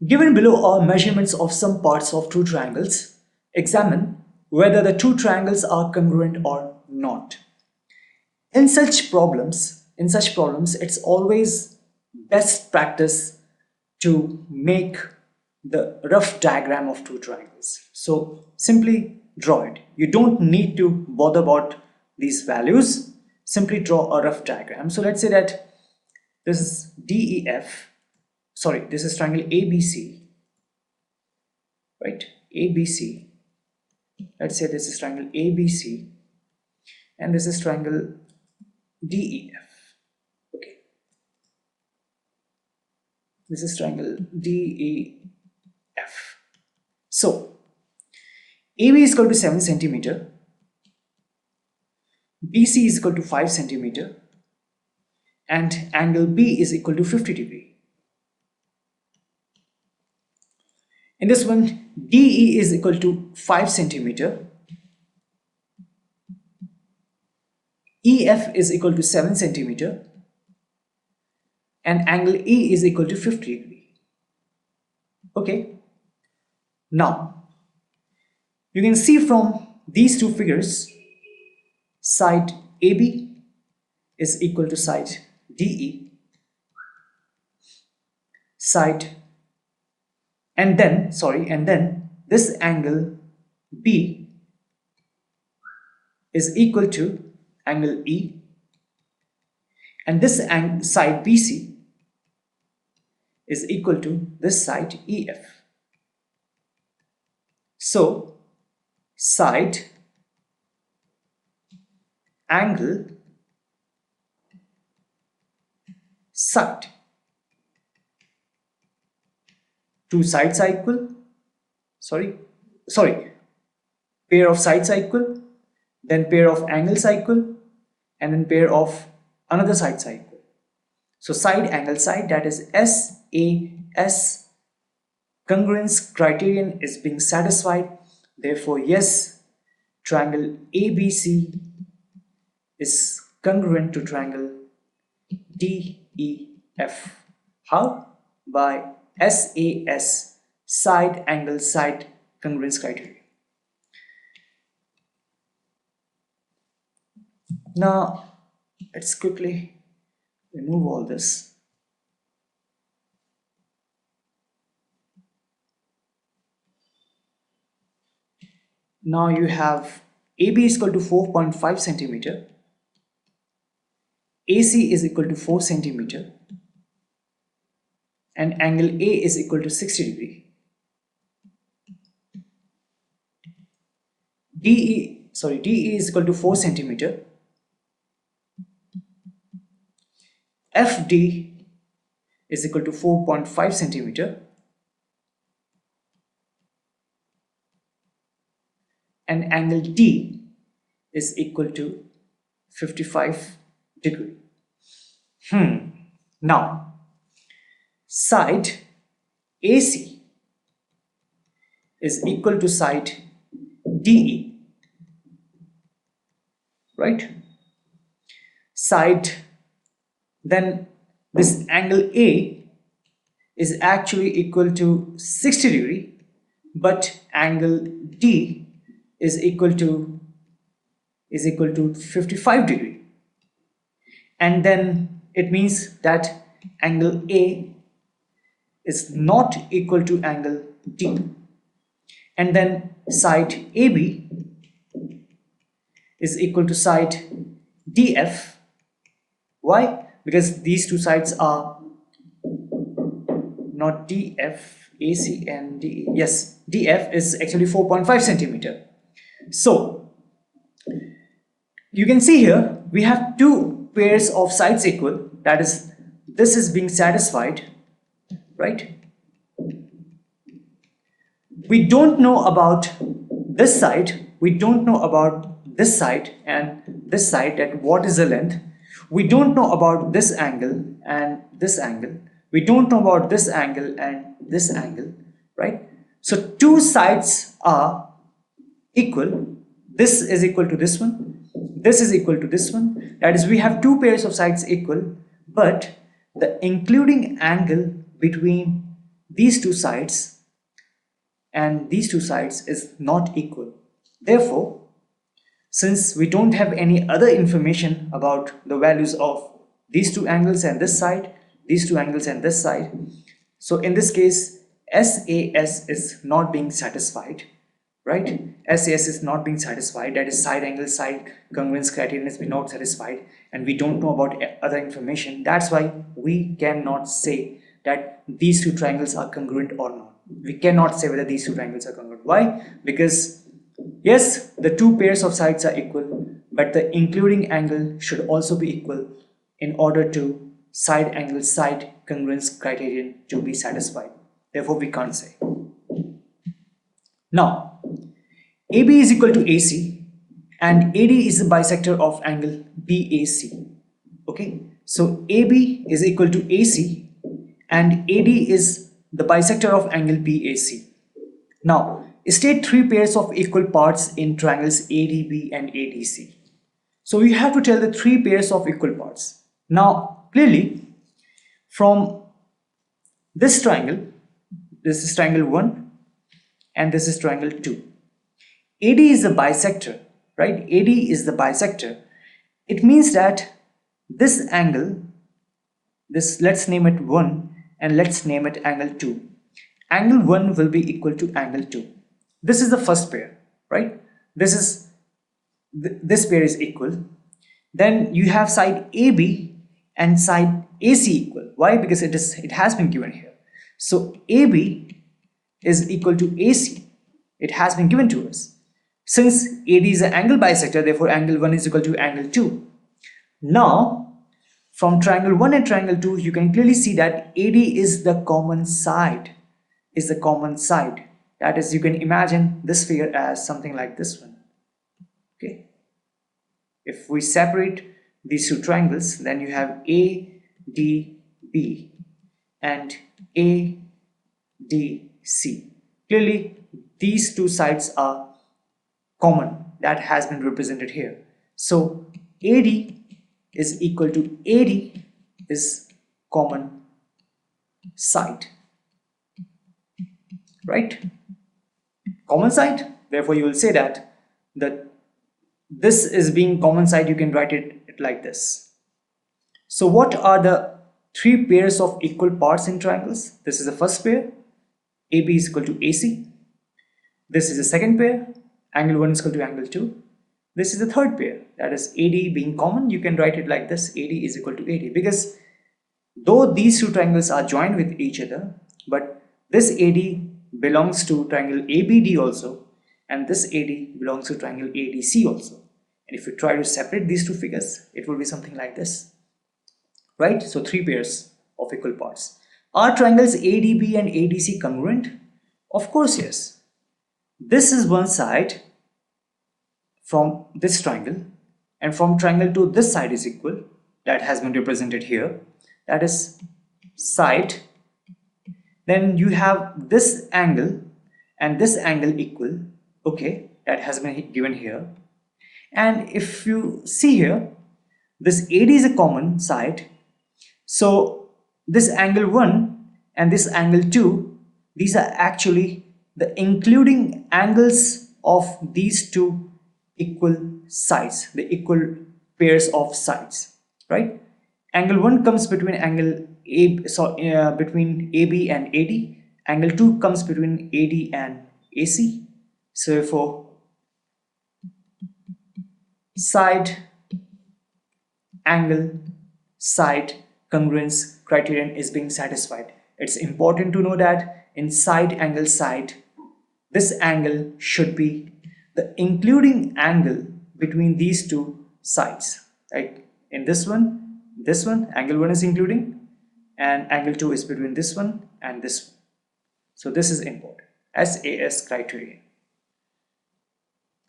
Given below are measurements of some parts of two triangles. Examine whether the two triangles are congruent or not. In such problems, it's always best practice to make the rough diagram of two triangles. So simply draw it. You don't need to bother about these values. Simply draw a rough diagram. So let's say that this is DEF. Sorry, this is triangle ABC, right? ABC. Let's say this is triangle ABC, and this is triangle DEF. Okay, this is triangle DEF. So AB is equal to 7 centimeter, BC is equal to 5 centimeter, and angle B is equal to 50 degree. In this one, DE is equal to 5 centimeter, EF is equal to 7 centimeter, and angle E is equal to 50 degree. Okay. Now, you can see from these two figures, side AB is equal to side DE, and then this angle B is equal to angle E, and this side BC is equal to this side EF. So side, angle, side. Two sides are equal, pair of sides are equal, then pair of angles are equal, and then pair of another sides are equal. So side, angle, side, that is SAS congruence criterion is being satisfied. Therefore, yes, triangle ABC is congruent to triangle DEF. How? By SAS, side, angle, side congruence criterion. Now let's quickly remove all this. Now you have AB is equal to 4.5 centimeter, AC is equal to 4 centimeter, and angle A is equal to 60 degree. DE is equal to 4 centimeter, FD is equal to 4.5 centimeter, and angle D is equal to 55 degree. Now side AC is equal to side DE, right? Side, then this angle A is actually equal to 60 degree, but angle D is equal to 55 degree, and then it means that angle A is not equal to angle D, and then side AB is equal to side DF. Why? Because these two sides are not DF, AC and DE. Yes, DF is actually 4.5 centimeter. So you can see here we have two pairs of sides equal, that is, this is being satisfied, right? We don't know about this side, we don't know about this side and this side, that what is the length. We don't know about this angle and this angle. We don't know about this angle and this angle, right? So two sides are equal. This is equal to this one. This is equal to this one. That is, we have two pairs of sides equal, but the including angle between these two sides and these two sides is not equal. Therefore, since we don't have any other information about the values of these two angles and this side, these two angles and this side, so in this case SAS is not being satisfied, right? SAS is not being satisfied, that is side angle side congruence criterion is not satisfied, and we don't know about other information. That's why we cannot say that these two triangles are congruent or not. We cannot say whether these two triangles are congruent. Why? Because yes, the two pairs of sides are equal, but the including angle should also be equal in order to side angle side congruence criterion to be satisfied. Therefore, we can't say. Now, AB is equal to AC and AD is the bisector of angle BAC. Okay, so AB is equal to AC and AD is the bisector of angle BAC. Now, state three pairs of equal parts in triangles ADB and ADC. So we have to tell the three pairs of equal parts. Now, clearly, from this triangle, this is triangle 1 and this is triangle 2. AD is the bisector, right? AD is the bisector. It means that this angle, this, let's name it 1 and let's name it angle 2. Angle 1 will be equal to angle 2. This is the first pair, right? This pair is equal. Then you have side AB and side AC equal. Why? Because it has been given here. So AB is equal to AC. It has been given to us. Since AD is an angle bisector, therefore angle 1 is equal to angle 2. Now, from triangle 1 and triangle 2, you can clearly see that AD is the common side. Is the common side. That is, you can imagine this figure as something like this one. Okay. If we separate these two triangles, then you have ADB and ADC. Clearly, these two sides are common. That has been represented here. So AD is equal to AD is common side. Right? Common side. Therefore, you will say that this is being common side. You can write it like this. So what are the three pairs of equal parts in triangles? This is the first pair. AB is equal to AC. This is the second pair. Angle 1 is equal to angle 2. This is the third pair. That is AD being common. You can write it like this. AD is equal to AD. Because though these two triangles are joined with each other, but this AD belongs to triangle ABD also, and this AD belongs to triangle ADC also. And if you try to separate these two figures, it will be something like this, right? So three pairs of equal parts. Are triangles ADB and ADC congruent? Of course, yes. This is one side from this triangle, and from triangle 2 this side is equal. That has been represented here. That is side. Then you have this angle and this angle equal. Okay, that has been given here. And if you see here, this AD is a common side. So this angle 1 and this angle 2, these are actually the including angles of these two equal sides, the equal pairs of sides, right? Angle 1 comes between angle between AB and AD. Angle 2 comes between AD and AC. So therefore, side angle side congruence criterion is being satisfied. It's important to know that in side angle side, this angle should be the including angle between these two sides, right? In this one, angle 1 is including, and angle 2 is between this one and this one. So this is important. SAS criterion.